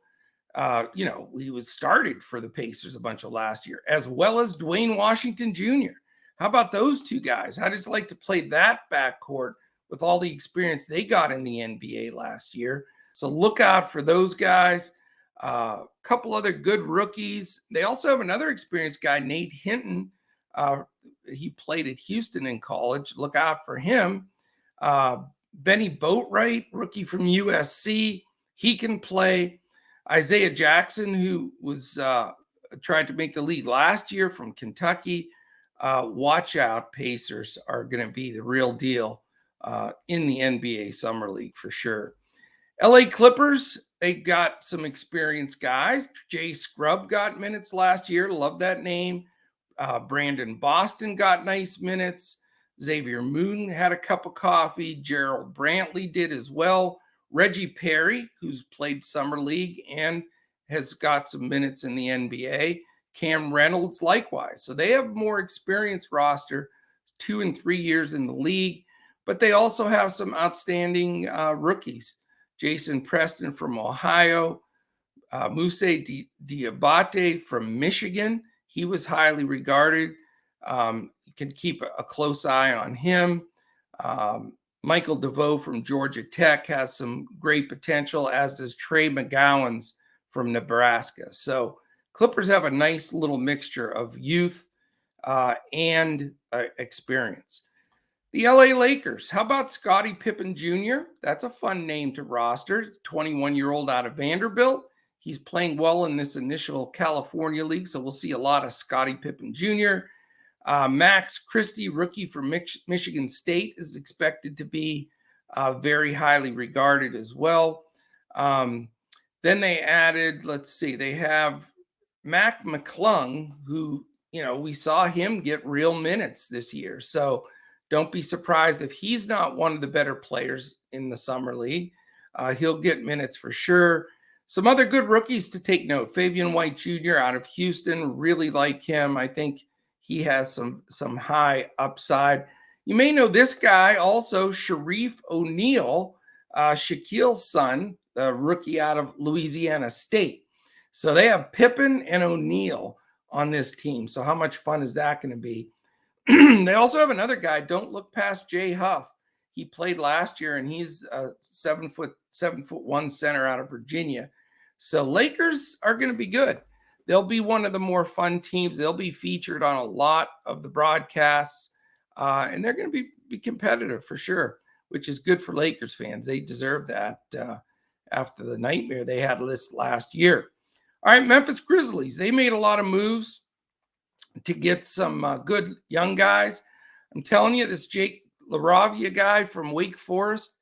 he was started for the Pacers a bunch of last year, as well as Dwayne Washington Jr. How about those two guys? How did you like to play that backcourt with all the experience they got in the NBA last year? So look out for those guys. A couple other good rookies. They also have another experienced guy, Nate Hinton. He played at Houston in college. Look out for him. Benny Boatwright, rookie from USC. He can play. Isaiah Jackson, who was tried to make the league last year from Kentucky. Watch out, Pacers are going to be the real deal in the NBA Summer League for sure. LA Clippers, they got some experienced guys. Jay Scrubb got minutes last year. Love that name. Brandon Boston got nice minutes. Xavier Moon had a cup of coffee. Gerald Brantley did as well. Reggie Perry, who's played Summer League and has got some minutes in the NBA. Cam Reynolds, likewise. So they have more experienced roster, 2 and 3 years in the league, but they also have some outstanding rookies. Jason Preston from Ohio, Moussa Diabate from Michigan. He was highly regarded. You can keep a close eye on him. Michael DeVoe from Georgia Tech has some great potential, as does Trey McGowan's from Nebraska. So Clippers have a nice little mixture of youth and experience. The LA Lakers, how about Scottie Pippen Jr.? That's a fun name to roster. 21-year-old out of Vanderbilt. He's playing well in this initial California league, so we'll see a lot of Scottie Pippen Jr. Max Christie, rookie from Michigan State, is expected to be very highly regarded as well. Then they added, they have Mac McClung, who, we saw him get real minutes this year. So don't be surprised if he's not one of the better players in the Summer League. He'll get minutes for sure. Some other good rookies to take note. Fabian White Jr. out of Houston, really like him. I think he has some high upside. You may know this guy also, Sharif O'Neal, Shaquille's son, the rookie out of Louisiana State. So they have Pippen and O'Neal on this team. So how much fun is that going to be? They also have another guy. Don't look past Jay Huff. He played last year, and he's a 7'1" center out of Virginia. So Lakers are going to be good. They'll be one of the more fun teams. They'll be featured on a lot of the broadcasts, and they're going to be competitive for sure, which is good for Lakers fans. They deserve that after the nightmare they had this last year. All right, Memphis Grizzlies. They made a lot of moves to get some good young guys. I'm telling you, this Jake LaRavia guy from Wake Forest,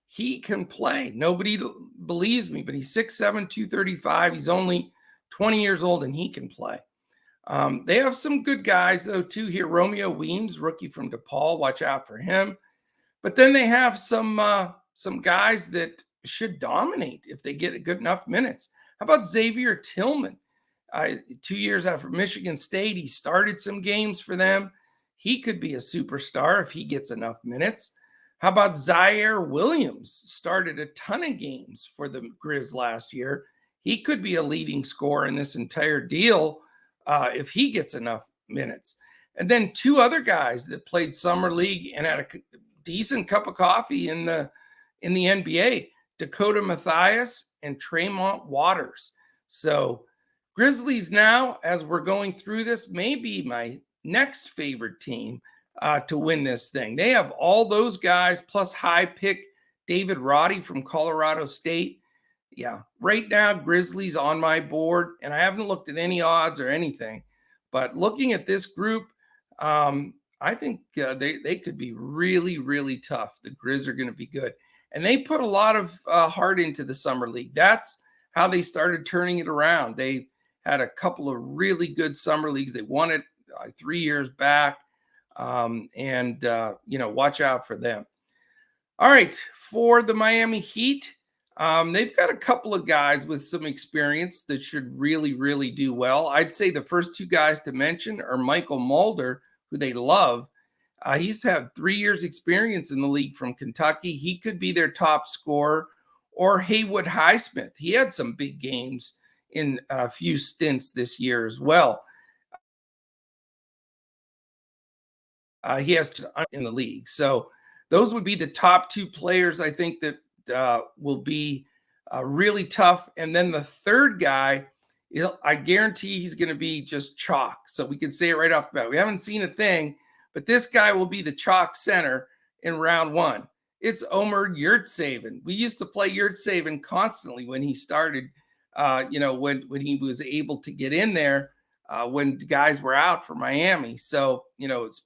he can play. Nobody believes me, but he's 6'7", 235. He's only 20 years old, and he can play. They have some good guys, though, too, here. Romeo Weems, rookie from DePaul. Watch out for him. But then they have some guys that should dominate if they get good enough minutes. How about Xavier Tillman? 2 years after Michigan State, he started some games for them. He could be a superstar if he gets enough minutes. How about Zaire Williams? Started a ton of games for the Grizz last year. He could be a leading scorer in this entire deal if he gets enough minutes. And then two other guys that played Summer League and had a decent cup of coffee in the NBA, Dakota Mathias and Tremont Waters. So Grizzlies now, as we're going through this, may be my next favorite team to win this thing. They have all those guys plus high pick David Roddy from Colorado State. Yeah, right now, Grizzlies on my board, and I haven't looked at any odds or anything, but looking at this group, I think they could be really, really tough. The Grizz are going to be good, and they put a lot of heart into the Summer League. That's how they started turning it around. They had a couple of really good Summer Leagues. They won it 3 years back, and watch out for them. All right, for the Miami Heat, they've got a couple of guys with some experience that should really, really do well. I'd say the first two guys to mention are Michael Mulder, who they love. He's had 3 years experience in the league from Kentucky. He could be their top scorer. Or Haywood Highsmith. He had some big games in a few stints this year as well. He has in the league. So those would be the top two players I think that will be really tough. And then the third guy, I guarantee he's going to be just chalk. So we can say it right off the bat. We haven't seen a thing, but this guy will be the chalk center in round one. It's Omer Yurtseven. We used to play Yurtseven constantly when he started, when he was able to get in there when guys were out for Miami. So,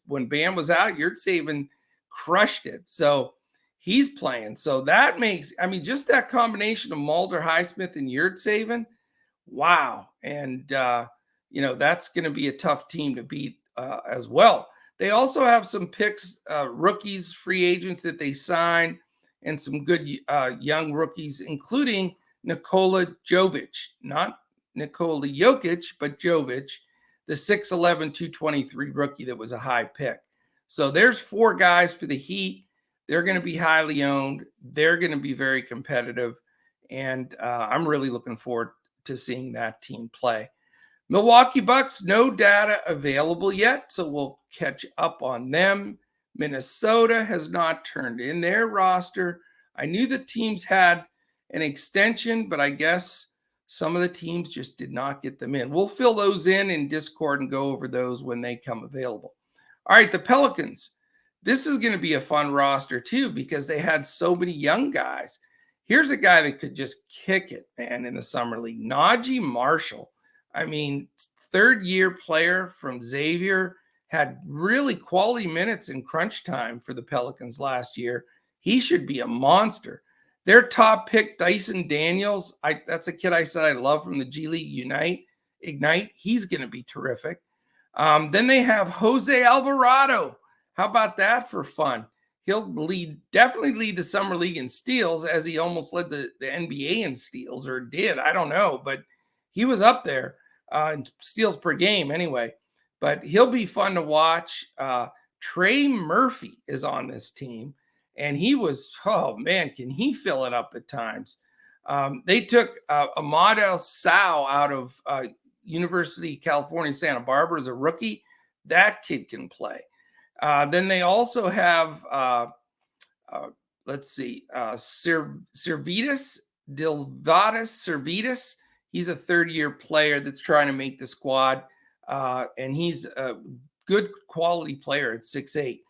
when Bam was out, Yurtseven crushed it. So he's playing. So that makes, just that combination of Mulder, Highsmith, and Yurtseven, wow. And, that's going to be a tough team to beat as well. They also have some picks, rookies, free agents that they signed, and some good young rookies, including Nikola Jovic, not Nikola Jokic, but Jovic, the 6'11", 223 rookie that was a high pick. So there's 4 guys for the Heat. They're going to be highly owned. They're going to be very competitive. And I'm really looking forward to seeing that team play. Milwaukee Bucks, no data available yet, so we'll catch up on them. Minnesota has not turned in their roster. I knew the teams had an extension, but I guess some of the teams just did not get them in. We'll fill those in Discord and go over those when they come available. All right, the Pelicans. This is going to be a fun roster too because they had so many young guys. Here's a guy that could just kick it, man, in the summer league. Najee Marshall. I mean, third-year player from Xavier, had really quality minutes in crunch time for the Pelicans last year. He should be a monster. Their top pick, Dyson Daniels, that's a kid I said I love from the G League Ignite. He's going to be terrific. Then they have Jose Alvarado. How about that for fun? He'll definitely lead the summer league in steals, as he almost led the NBA in steals, or did. I don't know, but he was up there in steals per game anyway. But he'll be fun to watch. Trey Murphy is on this team, and he was, oh man, can he fill it up at times? They took Amadou Sow out of University of California, Santa Barbara as a rookie. That kid can play. Then they also have, Servidis, Dilvadas Servidis. He's a third-year player that's trying to make the squad, and he's a good quality player at 6'8".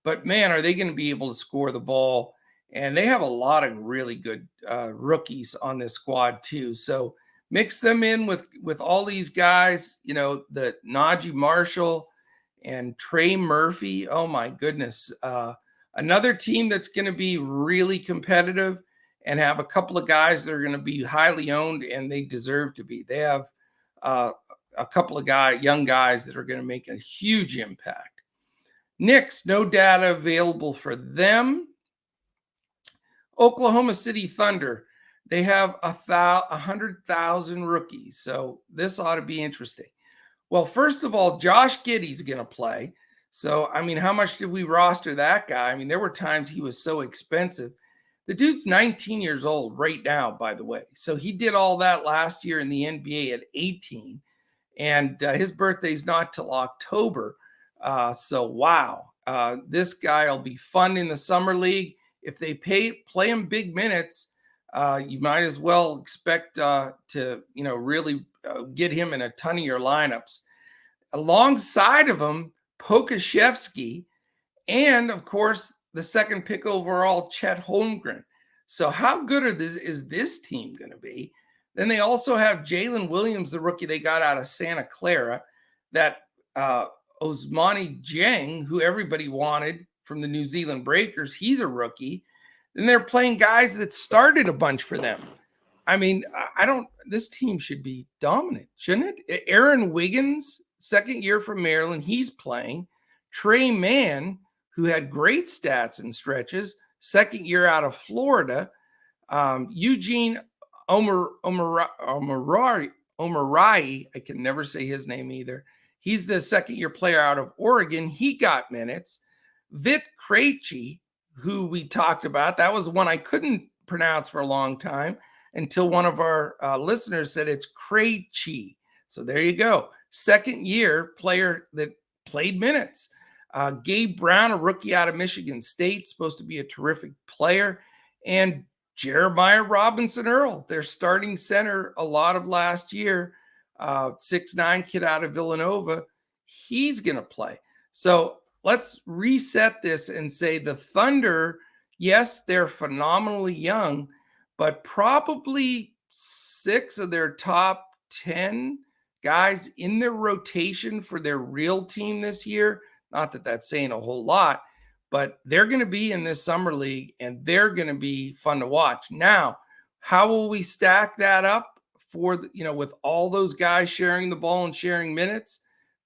But, man, are they going to be able to score the ball? And they have a lot of really good rookies on this squad too. So mix them in with all these guys, the Najee Marshall and Trey Murphy. Oh, my goodness. Another team that's going to be really competitive and have a couple of guys that are going to be highly owned, and they deserve to be. They have a couple of young guys that are going to make a huge impact. Knicks, no data available for them. Oklahoma City Thunder, they have 100,000 rookies, so this ought to be interesting. Well, first of all, Josh Giddey's going to play. So, I mean, how much did we roster that guy? I mean, there were times he was so expensive. The dude's 19 years old right now, by the way. So he did all that last year in the NBA at 18. And his birthday's not till October. So, wow. This guy will be fun in the summer league. If they play him big minutes, you might as well expect to, really get him in a ton of your lineups. Alongside of him, Pokashevsky, and, of course, the second pick overall, Chet Holmgren. So how good is this team going to be? Then they also have Jalen Williams, the rookie they got out of Santa Clara, that Osmani Dieng, who everybody wanted from the New Zealand Breakers, he's a rookie. Then they're playing guys that started a bunch for them. I mean, this team should be dominant, shouldn't it? Aaron Wiggins, second year from Maryland, he's playing. Trey Mann, who had great stats and stretches, second year out of Florida. Eugene Omorai, I can never say his name either. He's the second-year player out of Oregon. He got minutes. Vit Krejci, who we talked about, that was one I couldn't pronounce for a long time until one of our listeners said it's Krejci. So there you go. Second-year player that played minutes. Gabe Brown, a rookie out of Michigan State, supposed to be a terrific player. And Jeremiah Robinson-Earl, their starting center a lot of last year, 6'9" kid out of Villanova, he's going to play. So let's reset this and say the Thunder, yes, they're phenomenally young, but probably 6 of their top 10 guys in their rotation for their real team this year. Not that that's saying a whole lot, but they're going to be in this summer league and they're going to be fun to watch. Now, how will we stack that up for, with all those guys sharing the ball and sharing minutes?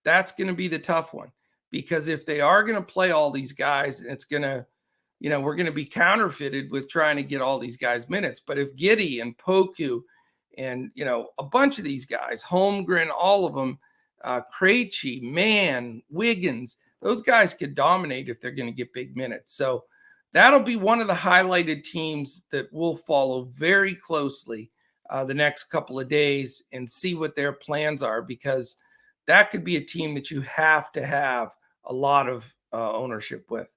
That's going to be the tough one, because if they are going to play all these guys, it's going to, we're going to be counterfeited with trying to get all these guys minutes. But if Giddey and Poku and, a bunch of these guys, Holmgren, all of them, Krejci, Mann, Wiggins, those guys could dominate if they're going to get big minutes. So that'll be one of the highlighted teams that we'll follow very closely the next couple of days and see what their plans are, because that could be a team that you have to have a lot of ownership with.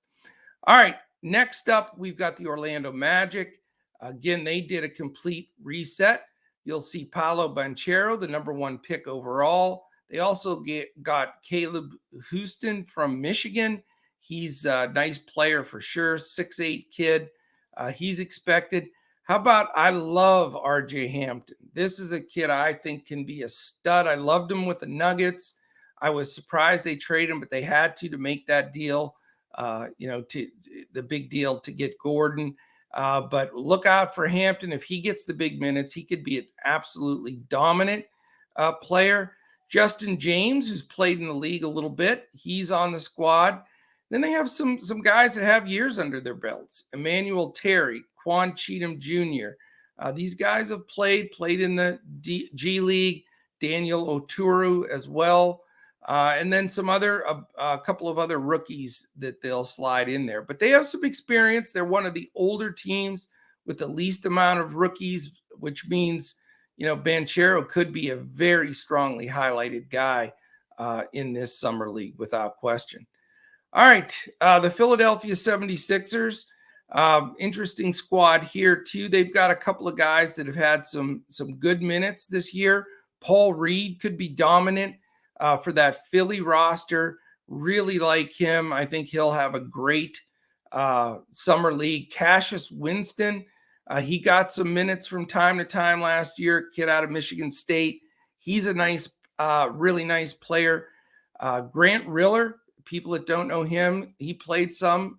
All right, next up, we've got the Orlando Magic. Again, they did a complete reset. You'll see Paolo Banchero, the #1 pick overall. They also got Caleb Houston from Michigan. He's a nice player for sure, 6'8" kid. He's expected. How about, I love RJ Hampton. This is a kid I think can be a stud. I loved him with the Nuggets. I was surprised they traded him, but they had to make that deal, to the big deal to get Gordon. But look out for Hampton. If he gets the big minutes, he could be an absolutely dominant player. Justin James, who's played in the league a little bit, he's on the squad. Then they have some guys that have years under their belts. Emmanuel Terry, Quan Cheatham Jr. These guys have played in the G League. Daniel Oturu as well. And then a couple of other rookies that they'll slide in there. But they have some experience. They're one of the older teams with the least amount of rookies, which means, Banchero could be a very strongly highlighted guy in this summer league without question. All right, the Philadelphia 76ers, interesting squad here too. They've got a couple of guys that have had some good minutes this year. Paul Reed could be dominant for that Philly roster. Really like him. I think he'll have a great summer league. Cassius Winston, he got some minutes from time to time last year, kid out of Michigan State. He's a nice, really nice player. Grant Riller, people that don't know him, he played some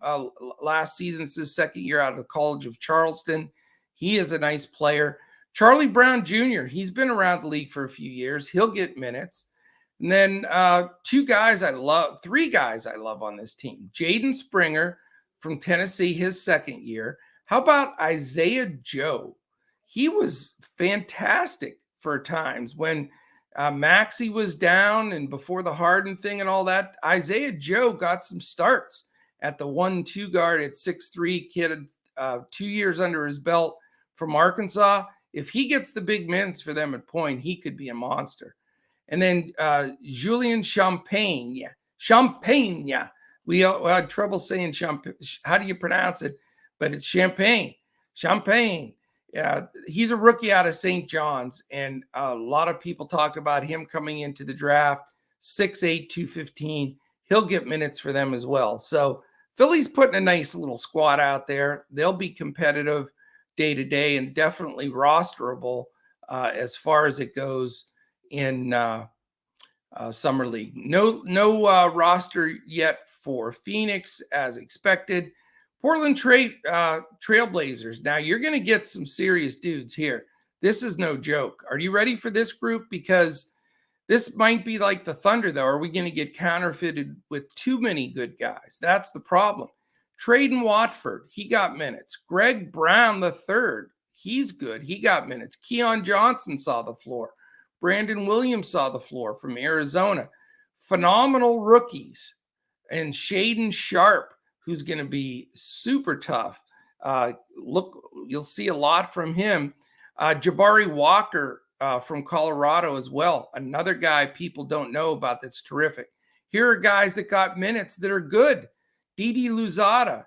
last season. It's his second year out of the College of Charleston. He is a nice player. Charlie Brown Jr., he's been around the league for a few years. He'll get minutes. And then three guys I love on this team. Jaden Springer from Tennessee, his second year. How about Isaiah Joe? He was fantastic for times when Maxey was down and before the Harden thing and all that. Isaiah Joe got some starts at the 1-2 guard at 6'3", kid 2 years under his belt from Arkansas. If he gets the big minutes for them at point, he could be a monster. And then Julian Champagne. We had trouble saying Champagne. How do you pronounce it? But it's Champagne. He's a rookie out of St. John's, and a lot of people talked about him coming into the draft. 6'8", 215. He'll get minutes for them as well. So Philly's putting a nice little squad out there. They'll be competitive day to day and definitely rosterable as far as it goes in summer league. No roster yet for Phoenix as expected. Portland Trailblazers. Now you're going to get some serious dudes here. This is no joke. Are you ready for this group? Because this might be like the Thunder, though. Are we going to get counterfeited with too many good guys? That's the problem. Traden Watford, he got minutes. Greg Brown III, he's good. He got minutes. Keon Johnson saw the floor. Brandon Williams saw the floor from Arizona. Phenomenal rookies. And Shaden Sharp, who's going to be super tough. You'll see a lot from him. Jabari Walker from Colorado as well. Another guy people don't know about that's terrific. Here are guys that got minutes that are good. Didi Louzada,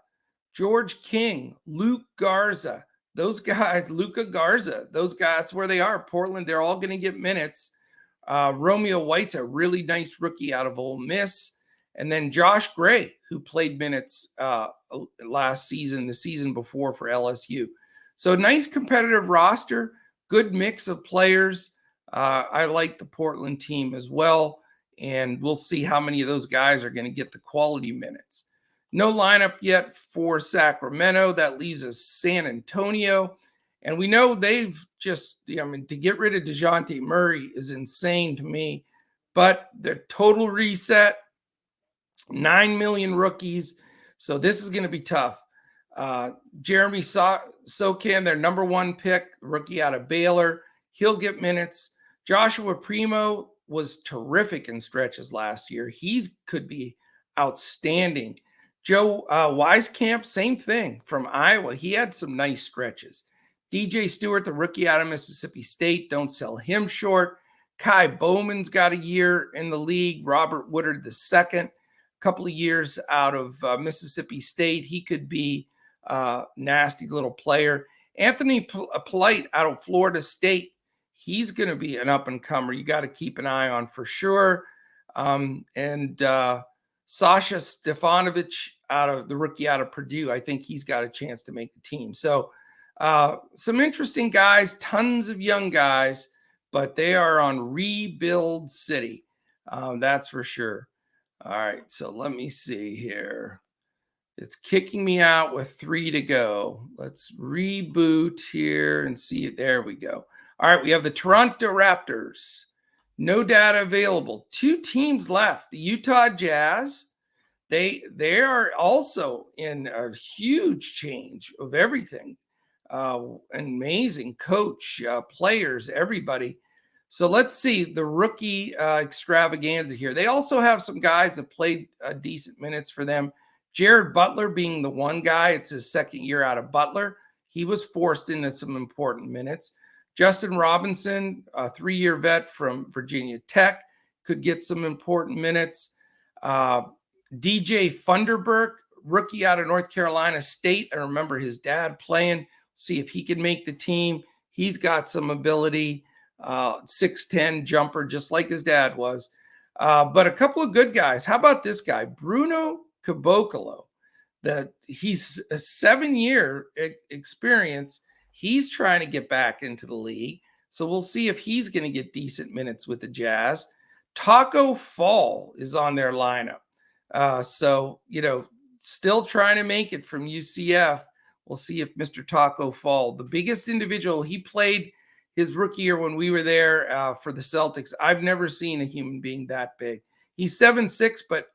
George King, Luke Garza. Those guys, Luca Garza, those guys, that's where they are. Portland, they're all going to get minutes. Romeo White's a really nice rookie out of Ole Miss. And then Josh Gray, who played minutes last season, the season before for LSU. So nice competitive roster, good mix of players. I like the Portland team as well. And we'll see how many of those guys are going to get the quality minutes. No lineup yet for Sacramento. That leaves us San Antonio. And we know they've just, to get rid of DeJounte Murray is insane to me. But the total reset, 9 million rookies. So this is going to be tough. Jeremy Sokan, their number 1 pick, rookie out of Baylor. He'll get minutes. Joshua Primo was terrific in stretches last year. Could be outstanding. Joe Wieskamp, same thing from Iowa. He had some nice stretches. DJ Stewart, the rookie out of Mississippi State, don't sell him short. Kai Bowman's got a year in the league. Robert Woodard II, couple of years out of Mississippi State. He could be a nasty little player. Anthony Polite out of Florida State. He's going to be an up-and-comer. You got to keep an eye on for sure. And Sasha Stefanovic, the rookie out of Purdue. I think he's got a chance to make the team. So some interesting guys, tons of young guys, but they are on rebuild city. That's for sure. All right, so let me see here. It's kicking me out with 3 to go. Let's reboot here and see it. There we go. All right, we have the Toronto Raptors. No data available. 2 teams left. The Utah Jazz. They are also in a huge change of everything. Amazing coach, players, everybody. So let's see the rookie extravaganza here. They also have some guys that played decent minutes for them. Jared Butler being the one guy. It's his 2nd year out of Butler. He was forced into some important minutes. Justin Robinson, a 3-year vet from Virginia Tech, could get some important minutes. DJ Funderburk, rookie out of North Carolina State. I remember his dad playing. See if he can make the team. He's got some ability. 6'10" jumper, just like his dad was. But a couple of good guys. How about this guy, Bruno Caboclo? He's a 7-year experience. He's trying to get back into the league. So we'll see if he's going to get decent minutes with the Jazz. Taco Fall is on their lineup. So, still trying to make it from UCF. We'll see if Mr. Taco Fall, the biggest individual, he played his rookie year when we were there for the Celtics. I've never seen a human being that big. He's 7'6", but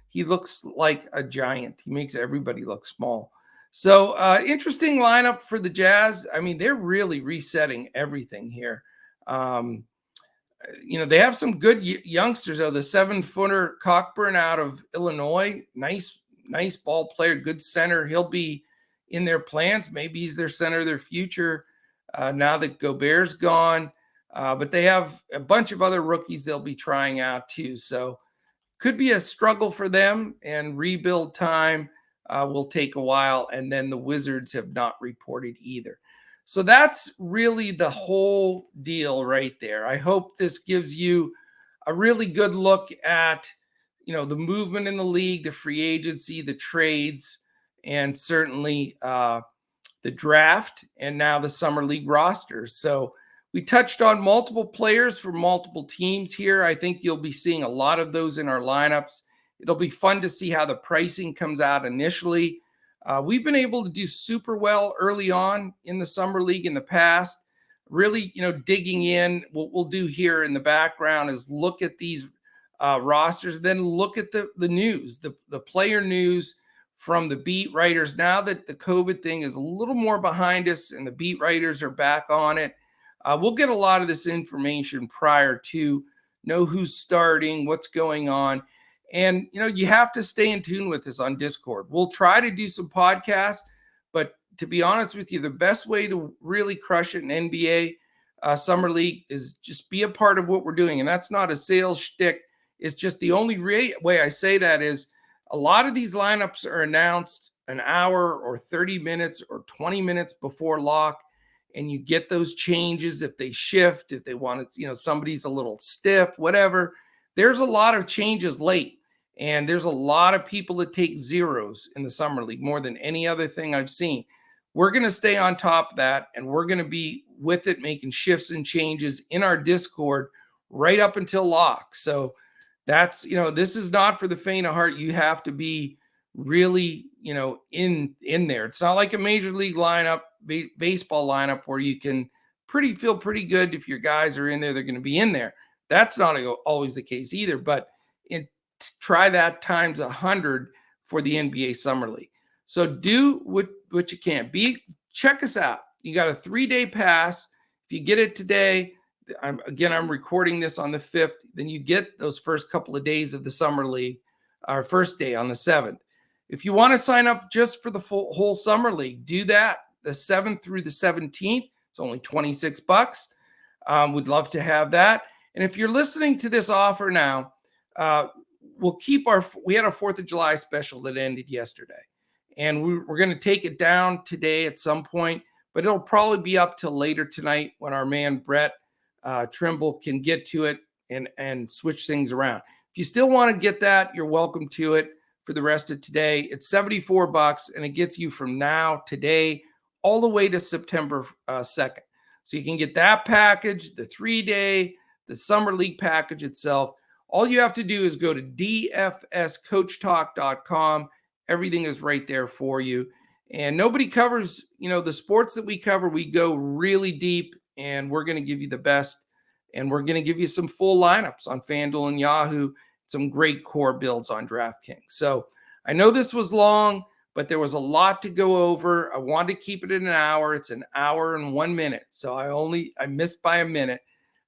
he looks like a giant. He makes everybody look small. So interesting lineup for the Jazz. I mean, they're really resetting everything here. They have some good youngsters, though. The 7-footer Cockburn out of Illinois, nice ball player, good center. He'll be in their plans. Maybe he's their center of their future now that Gobert's gone. But they have a bunch of other rookies they'll be trying out too. So could be a struggle for them, and rebuild time will take a while. And then the Wizards have not reported either. So that's really the whole deal right there. I hope this gives you a really good look at, the movement in the league, the free agency, the trades, and certainly the draft, and now the summer league rosters. So we touched on multiple players for multiple teams here. I think you'll be seeing a lot of those in our lineups. It'll be fun to see how the pricing comes out initially. We've been able to do super well early on in the summer league in the past, really, digging in. What we'll do here in the background is look at these rosters, then look at the news, the player news from the beat writers. Now that the COVID thing is a little more behind us and the beat writers are back on it, we'll get a lot of this information prior to know who's starting, what's going on. And, you have to stay in tune with us on Discord. We'll try to do some podcasts, but to be honest with you, the best way to really crush it in NBA Summer League is just be a part of what we're doing. And that's not a sales shtick. It's just the only way I say that is a lot of these lineups are announced an hour or 30 minutes or 20 minutes before lock. And you get those changes if they shift, if they want to, somebody's a little stiff, whatever. There's a lot of changes late. And there's a lot of people that take zeros in the summer league, more than any other thing I've seen. We're going to stay on top of that, and we're going to be with it, making shifts and changes in our Discord right up until lock. So that's, this is not for the faint of heart. You have to be really, in there. It's not like a major league lineup, baseball lineup, where you can feel pretty good if your guys are in there, they're going to be in there. That's not always the case either. But try that times 100 for the NBA Summer League. So do what you can. Check us out. You got a 3-day pass. If you get it today, I'm recording this on the 5th. Then you get those first couple of days of the Summer League, our first day on the 7th. If you want to sign up just for the whole Summer League, do that. The 7th through the 17th. It's only $26. We'd love to have that. And if you're listening to this offer now, we had a 4th of July special that ended yesterday. And we're going to take it down today at some point, but it'll probably be up till later tonight when our man Brett Trimble can get to it and switch things around. If you still want to get that, you're welcome to it for the rest of today. It's $74, and it gets you from now, today, all the way to September 2nd. So you can get that package, the 3-day, the Summer League package itself. All you have to do is go to dfscoachtalk.com. Everything is right there for you. And nobody covers, the sports that we cover. We go really deep, and we're going to give you the best. And we're going to give you some full lineups on FanDuel and Yahoo, some great core builds on DraftKings. So I know this was long, but there was a lot to go over. I wanted to keep it in an hour. It's an hour and 1 minute. So I missed by a minute.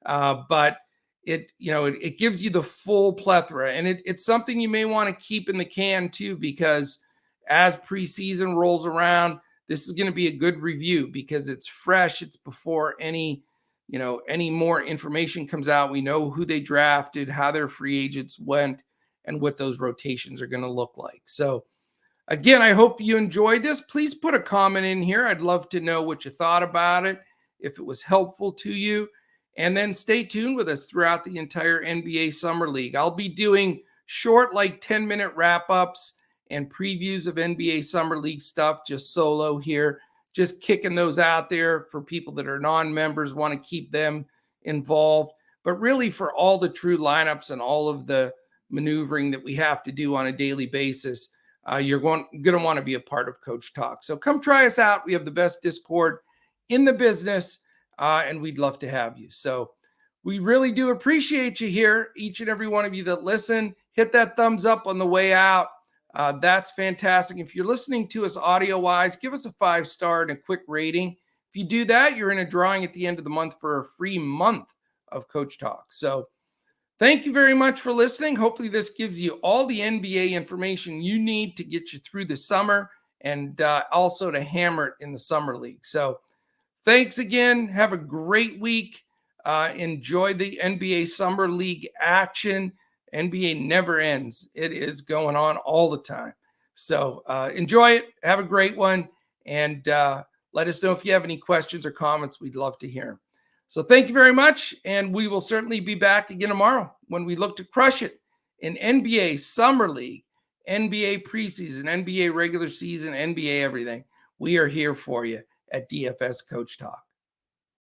But it gives you the full plethora, and it's something you may want to keep in the can too, because as preseason rolls around, this is going to be a good review because it's fresh. It's before any more information comes out. We know who they drafted, how their free agents went, and what those rotations are going to look like. So again, I hope you enjoyed this. Please put a comment in here. I'd love to know what you thought about it, if it was helpful to you. And then stay tuned with us throughout the entire NBA Summer League. I'll be doing short, 10-minute wrap-ups and previews of NBA Summer League stuff, just solo here, just kicking those out there for people that are non-members, want to keep them involved. But really for all the true lineups and all of the maneuvering that we have to do on a daily basis, you're going to want to be a part of Coach Talk. So come try us out. We have the best Discord in the business. And we'd love to have you. So we really do appreciate you here, each and every one of you that listen. Hit that thumbs up on the way out. That's fantastic. If you're listening to us audio-wise, give us a 5-star and a quick rating. If you do that, you're in a drawing at the end of the month for a free month of Coach Talk. So thank you very much for listening. Hopefully this gives you all the NBA information you need to get you through the summer and also to hammer it in the Summer League. So thanks again. Have a great week. Enjoy the NBA Summer League action. NBA never ends. It is going on all the time. So enjoy it. Have a great one. And let us know if you have any questions or comments. We'd love to hear them. So thank you very much. And we will certainly be back again tomorrow when we look to crush it in NBA Summer League, NBA preseason, NBA regular season, NBA everything. We are here for you at DFS Coach Talk.